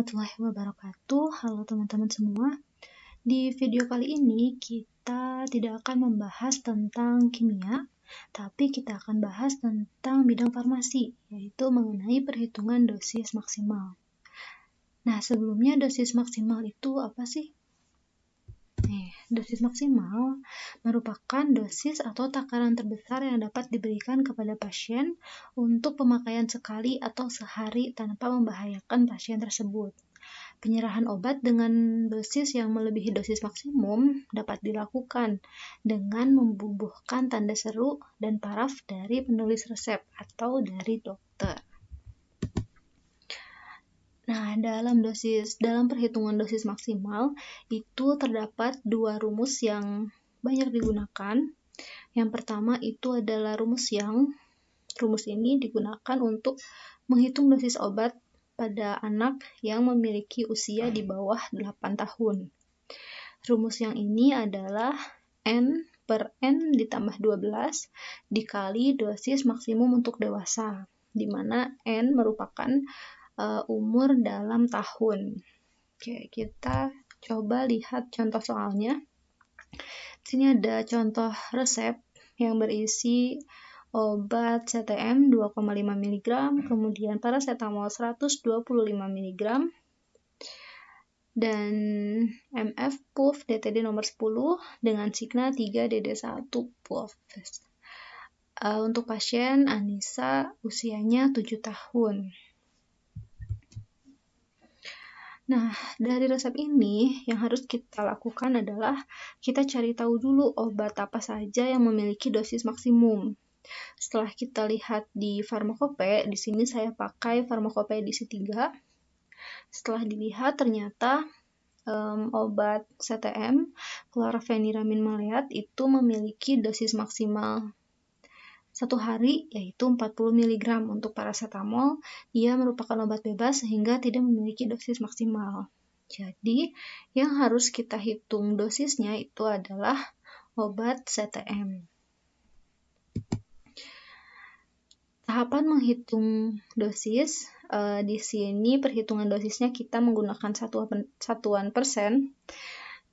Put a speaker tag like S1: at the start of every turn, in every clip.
S1: warahmatullahi wabarakatuh. Halo teman-teman semua. Di video kali ini kita tidak akan membahas tentang kimia, tapi kita akan bahas tentang bidang farmasi, yaitu mengenai perhitungan dosis maksimal. Nah, sebelumnya dosis maksimal itu apa sih? Dosis maksimal merupakan dosis atau takaran terbesar yang dapat diberikan kepada pasien untuk pemakaian sekali atau sehari tanpa membahayakan pasien tersebut. Penyerahan obat dengan dosis yang melebihi dosis maksimum dapat dilakukan dengan membubuhkan tanda seru dan paraf dari penulis resep atau dari dokter. Nah, dalam perhitungan dosis maksimal itu terdapat dua rumus yang banyak digunakan. Yang pertama itu adalah rumus ini digunakan untuk menghitung dosis obat pada anak yang memiliki usia di bawah 8 tahun. Rumus yang ini adalah N per N ditambah 12 dikali dosis maksimum untuk dewasa, di mana N merupakan umur dalam tahun. Oke, kita coba lihat contoh soalnya. Di sini ada contoh resep yang berisi obat CTM 2,5 mg, kemudian paracetamol 125 mg, dan MF PUF DTD nomor 10 dengan signa 3DD1 PUF. Untuk pasien Anissa usianya 7 tahun. Nah, dari resep ini yang harus kita lakukan adalah kita cari tahu dulu obat apa saja yang memiliki dosis maksimum. Setelah kita lihat di farmakope, di sini saya pakai farmakope edisi 3. Setelah dilihat ternyata obat CTM, chlorpheniramine maleat, itu memiliki dosis maksimal 1 hari yaitu 40 mg. Untuk paracetamol, ia merupakan obat bebas sehingga tidak memiliki dosis maksimal. Jadi, yang harus kita hitung dosisnya itu adalah obat CTM. Tahapan menghitung dosis, di sini perhitungan dosisnya kita menggunakan satuan persen.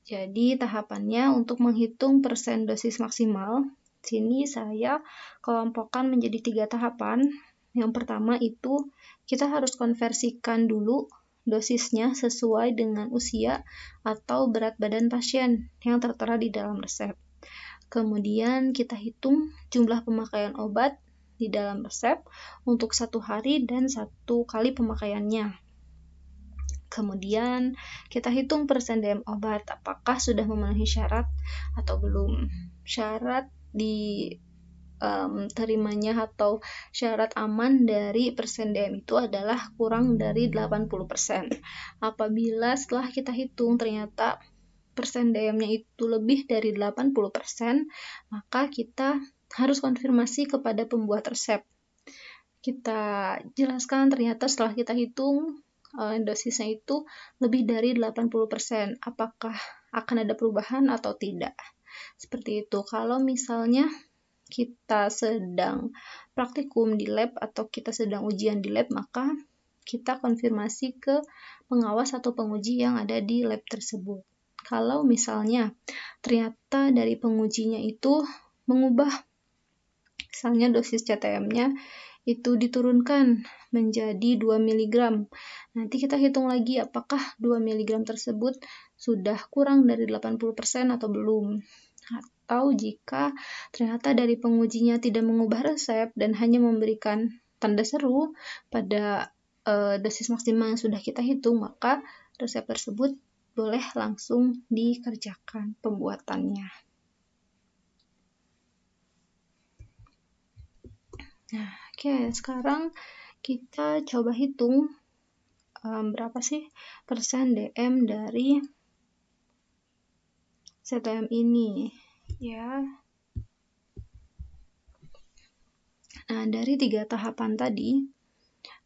S1: Jadi, tahapannya untuk menghitung persen dosis maksimal, sini saya kelompokkan menjadi 3 tahapan. Yang pertama itu kita harus konversikan dulu dosisnya sesuai dengan usia atau berat badan pasien yang tertera di dalam resep. Kemudian kita hitung jumlah pemakaian obat di dalam resep untuk 1 hari dan 1 kali pemakaiannya. Kemudian kita hitung persen DM obat, apakah sudah memenuhi syarat atau belum. Syarat terimanya atau syarat aman dari persen DM itu adalah kurang dari 80%. Apabila setelah kita hitung ternyata persen DM-nya itu lebih dari 80%, maka kita harus konfirmasi kepada pembuat resep. Kita jelaskan ternyata setelah kita hitung dosisnya itu lebih dari 80%. Apakah akan ada perubahan atau tidak? Seperti itu. Kalau misalnya kita sedang praktikum di lab atau kita sedang ujian di lab, maka kita konfirmasi ke pengawas atau penguji yang ada di lab tersebut. Kalau misalnya ternyata dari pengujinya itu mengubah, misalnya dosis CTM-nya itu diturunkan menjadi 2 mg. Nanti kita hitung lagi apakah 2 mg tersebut sudah kurang dari 80% atau belum. Atau jika ternyata dari pengujinya tidak mengubah resep dan hanya memberikan tanda seru pada dosis maksimal yang sudah kita hitung, maka resep tersebut boleh langsung dikerjakan pembuatannya. Nah, oke, sekarang kita coba hitung berapa sih persen DM dari CTM ini, ya. Nah, dari 3 tahapan tadi,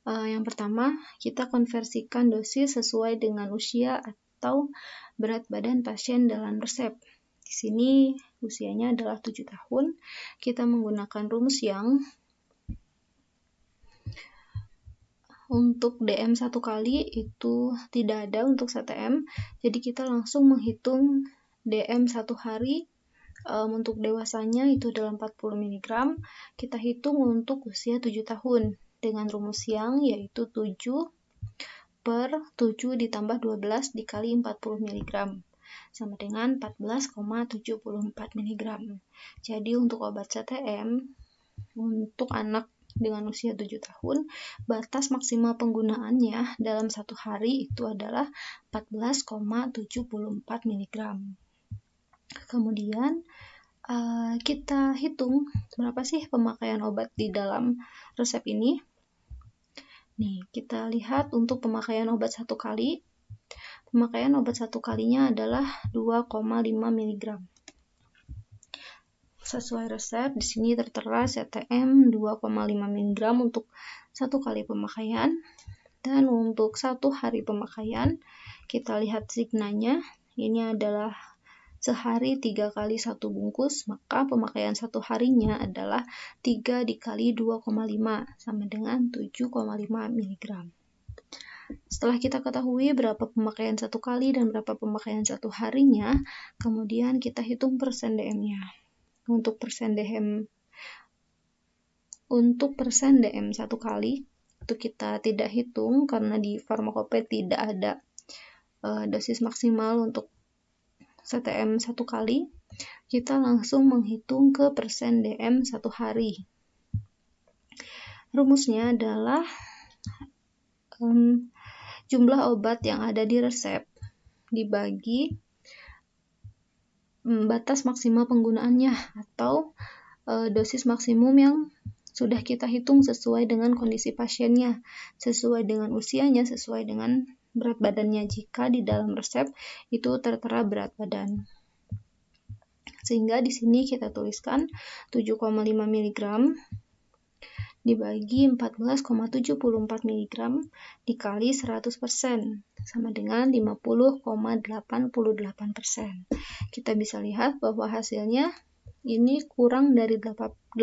S1: yang pertama kita konversikan dosis sesuai dengan usia atau berat badan pasien dalam resep. Di sini usianya adalah 7 tahun. Kita menggunakan rumus yang untuk DM 1 kali itu tidak ada untuk CTM, jadi kita langsung menghitung DM 1 hari. Untuk dewasanya itu adalah 40 mg, kita hitung untuk usia 7 tahun dengan rumus yang yaitu 7 per 7 ditambah 12 dikali 40 mg sama dengan 14,74 mg. Jadi untuk obat CTM untuk anak dengan usia 7 tahun, batas maksimal penggunaannya dalam 1 hari itu adalah 14,74 mg. Kemudian kita hitung berapa sih pemakaian obat di dalam resep ini. Nih, kita lihat untuk pemakaian obat 1 kali. Pemakaian obat 1 kalinya adalah 2,5 mg. Sesuai resep, di sini tertera CTM 2,5 mg untuk 1 kali pemakaian. Dan untuk 1 hari pemakaian, kita lihat signanya. Ini adalah sehari 3 kali 1 bungkus, maka pemakaian 1 harinya adalah 3 dikali 2,5 sama dengan 7,5 mg. Setelah kita ketahui berapa pemakaian 1 kali dan berapa pemakaian 1 harinya, kemudian kita hitung persen DM-nya. Untuk persen DM 1 kali itu kita tidak hitung karena di Pharmacope tidak ada dosis maksimal untuk CTM 1 kali. Kita langsung menghitung ke persen DM 1 hari. Rumusnya adalah jumlah obat yang ada di resep dibagi batas maksimal penggunaannya atau dosis maksimum yang sudah kita hitung sesuai dengan kondisi pasiennya, sesuai dengan usianya, sesuai dengan berat badannya jika di dalam resep itu tertera berat badan. Sehingga di sini kita tuliskan 7,5 mg dibagi 14,74 mg dikali 100% sama dengan 50,88%. Kita bisa lihat bahwa hasilnya ini kurang dari 80%,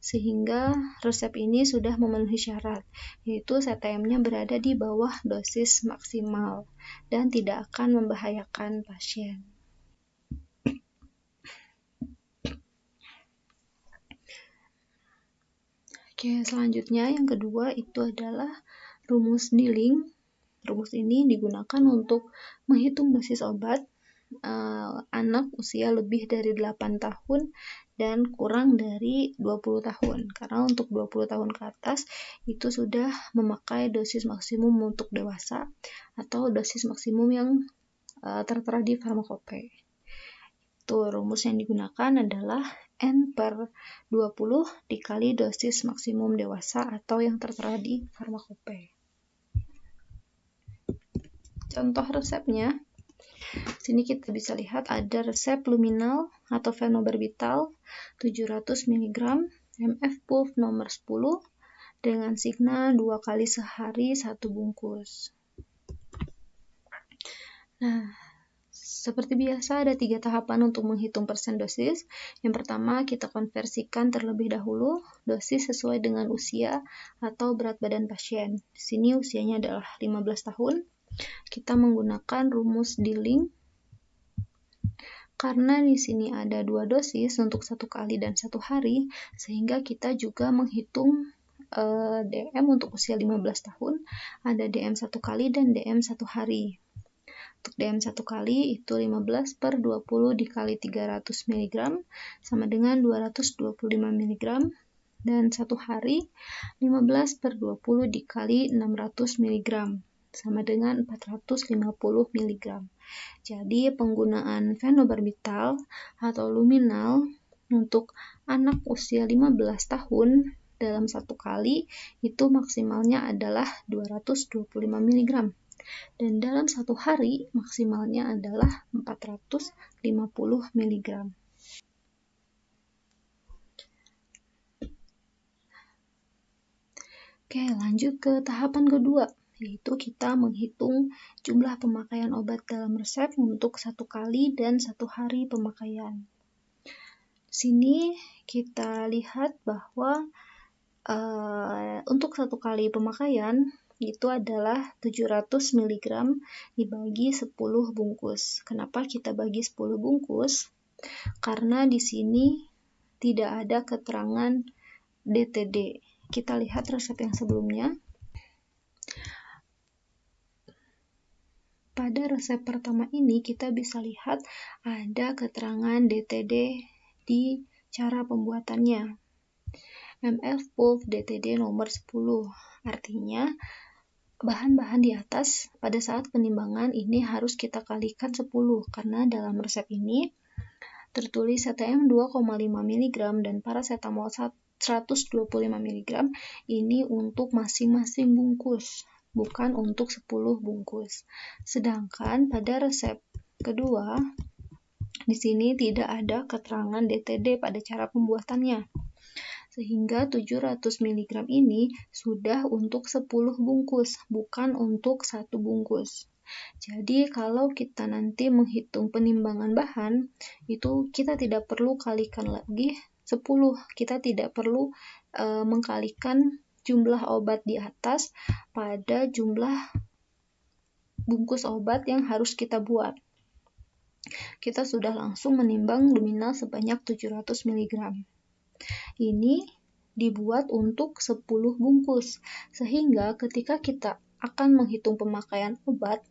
S1: sehingga resep ini sudah memenuhi syarat, yaitu CTM-nya berada di bawah dosis maksimal dan tidak akan membahayakan pasien. Oke, selanjutnya yang kedua itu adalah rumus Dilling. Rumus ini digunakan untuk menghitung dosis obat anak usia lebih dari 8 tahun dan kurang dari 20 tahun. Karena untuk 20 tahun ke atas itu sudah memakai dosis maksimum untuk dewasa atau dosis maksimum yang tertera di Pharmacope. Rumus yang digunakan adalah N per 20 dikali dosis maksimum dewasa atau yang tertera di Pharmacope. Contoh resepnya, sini kita bisa lihat ada resep luminal atau fenobarbital 700 mg MF pulp nomor 10 dengan signa 2 kali sehari 1 bungkus. Nah, seperti biasa ada 3 tahapan untuk menghitung persen dosis. Yang pertama, kita konversikan terlebih dahulu dosis sesuai dengan usia atau berat badan pasien. Di sini usianya adalah 15 tahun. Kita menggunakan rumus Dilling karena di sini ada 2 dosis untuk 1 kali dan 1 hari, sehingga kita juga menghitung DM untuk usia 15 tahun, ada DM 1 kali dan DM 1 hari. Untuk DM 1 kali itu 15 per 20 dikali 300 mg sama dengan 225 mg, dan 1 hari 15 per 20 dikali 600 mg sama dengan 450 mg. Jadi penggunaan fenobarbital atau luminal untuk anak usia 15 tahun dalam 1 kali itu maksimalnya adalah 225 mg. Dan dalam 1 hari maksimalnya adalah 450 mg. Oke, lanjut ke tahapan kedua, yaitu kita menghitung jumlah pemakaian obat dalam resep untuk 1 kali dan 1 hari pemakaian. Di sini kita lihat bahwa Untuk satu kali pemakaian itu adalah 700 mg dibagi 10 bungkus. Kenapa kita bagi 10 bungkus? Karena di sini tidak ada keterangan DTD. Kita lihat resep yang sebelumnya. Pada resep pertama ini kita bisa lihat ada keterangan DTD di cara pembuatannya. MF Pulp DTD nomor 10. Artinya bahan-bahan di atas pada saat penimbangan ini harus kita kalikan 10 karena dalam resep ini tertulis CTM 2,5 mg dan paracetamol 125 mg ini untuk masing-masing bungkus, bukan untuk 10 bungkus. Sedangkan pada resep kedua di sini tidak ada keterangan DTD pada cara pembuatannya. Sehingga 700 mg ini sudah untuk 10 bungkus, bukan untuk 1 bungkus. Jadi kalau kita nanti menghitung penimbangan bahan, itu kita tidak perlu kalikan lagi 10. Kita tidak perlu mengkalikan jumlah obat di atas pada jumlah bungkus obat yang harus kita buat. Kita sudah langsung menimbang luminal sebanyak 700 mg. Ini dibuat untuk 10 bungkus, sehingga ketika kita akan menghitung pemakaian obat,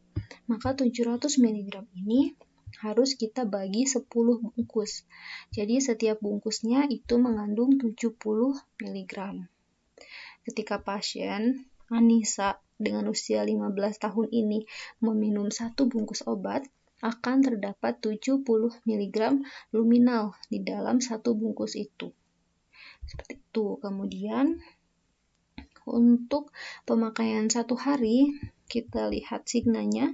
S1: maka 700 mg ini harus kita bagi 10 bungkus. Jadi setiap bungkusnya itu mengandung 70 mg. Ketika pasien Anissa dengan usia 15 tahun ini meminum 1 bungkus obat, akan terdapat 70 mg luminal di dalam 1 bungkus itu. Seperti itu. Kemudian untuk pemakaian 1 hari, kita lihat signanya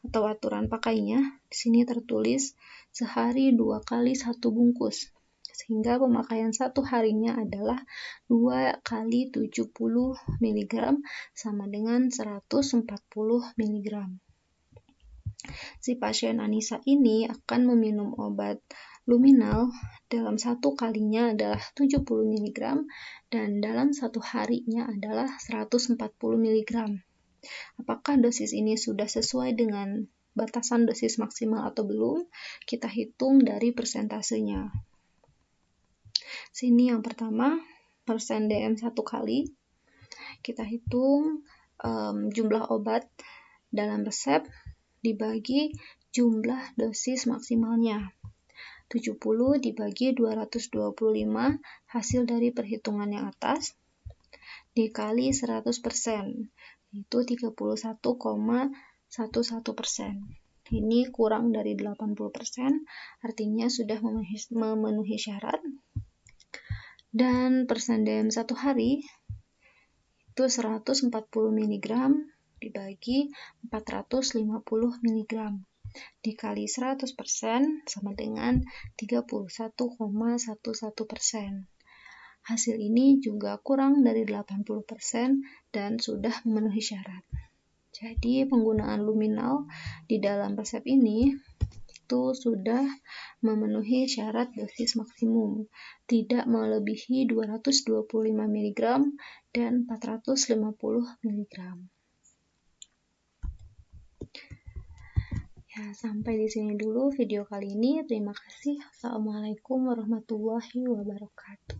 S1: atau aturan pakainya. Di sini tertulis sehari 2 kali 1 bungkus. Sehingga pemakaian 1 harinya adalah 2 kali 70 mg sama dengan 140 mg. Si pasien Anissa ini akan meminum obat luminal dalam 1 kalinya adalah 70 mg dan dalam 1 harinya adalah 140 mg. Apakah dosis ini sudah sesuai dengan batasan dosis maksimal atau belum? Kita hitung dari persentasenya. Sini yang pertama, persen DM 1 kali. Kita hitung jumlah obat dalam resep dibagi jumlah dosis maksimalnya. 70 dibagi 225 hasil dari perhitungan yang atas dikali 100%, itu 31,11%. Ini kurang dari 80%, artinya sudah memenuhi syarat. Dan persen DM 1 hari itu 140 mg dibagi 450 mg. Dikali 100% sama dengan 31,11%. Hasil ini juga kurang dari 80% dan sudah memenuhi syarat. Jadi penggunaan luminal di dalam resep ini itu sudah memenuhi syarat dosis maksimum, tidak melebihi 225 mg dan 450 mg. Ya, sampai di sini dulu video kali ini. Terima kasih. Assalamualaikum warahmatullahi wabarakatuh.